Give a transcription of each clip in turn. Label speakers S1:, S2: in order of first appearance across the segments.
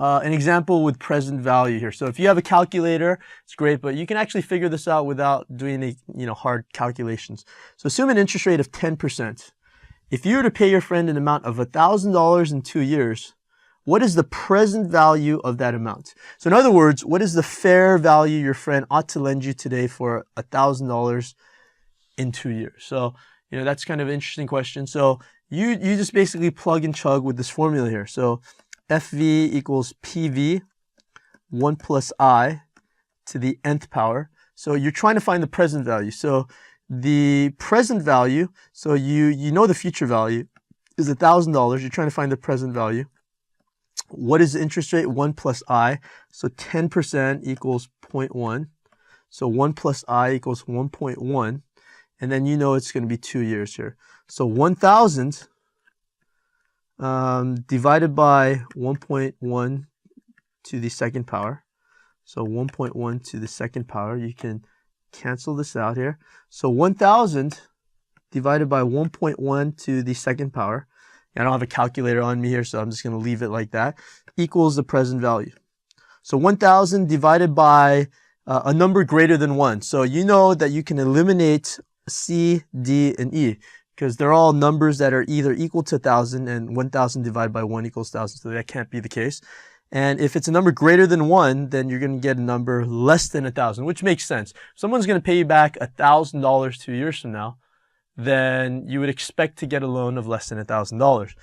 S1: an example with present value here. So if you have a calculator, it's great, but you can actually figure this out without doing any hard calculations. So assume an interest rate of 10%. If you were to pay your friend an amount of $1,000 in 2 years, what is the present value of that amount? So in other words, what is the fair value your friend ought to lend you today for $1,000 in 2 years? So, that's kind of an interesting question. So you just basically plug and chug with this formula here. So FV equals PV 1 plus I to the nth power. So you're trying to find the present value. So the present value, so you know the future value is $1,000. You're trying to find the present value. What is the interest rate? 1 plus I. So 10% equals 0.1. So 1 plus I equals 1.1. And then it's going to be 2 years here. So 1,000 divided by 1.1 to the second power. So 1.1 to the second power. You can cancel this out here. So 1,000 divided by 1.1 to the second power. I don't have a calculator on me here, so I'm just going to leave it like that, equals the present value. So 1,000 divided by a number greater than 1. So you know that you can eliminate C, D, and E because they're all numbers that are either equal to 1,000 and 1,000 divided by 1 equals 1,000. So that can't be the case. And if it's a number greater than 1, then you're going to get a number less than 1,000, which makes sense. If someone's going to pay you back $1,000 2 years from now, then you would expect to get a loan of less than $1,000.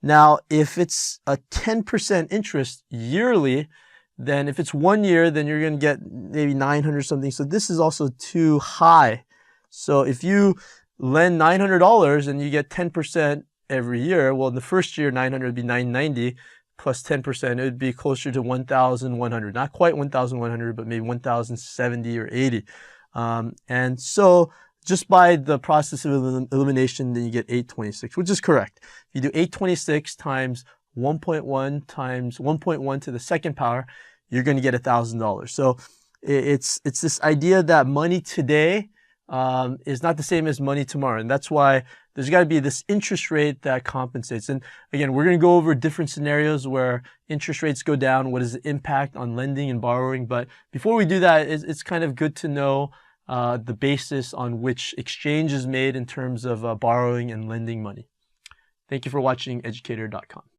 S1: Now, if it's a 10% interest yearly, then if it's 1 year, then you're going to get maybe 900 something. So this is also too high. So if you lend $900 and you get 10% every year, well, in the first year, 900 would be 990 plus 10%. It would be closer to 1,100. Not quite 1,100, but maybe 1,070 or 80. And so just by the process of elimination, then you get 826, which is correct. If you do 826 times 1.1 times 1.1 to the second power, you're going to get $1,000. So it's this idea that money today is not the same as money tomorrow. And that's why there's got to be this interest rate that compensates. And again, we're going to go over different scenarios where interest rates go down. What is the impact on lending and borrowing? But before we do that, it's kind of good to know the basis on which exchange is made in terms of borrowing and lending money. Thank you for watching Educator.com.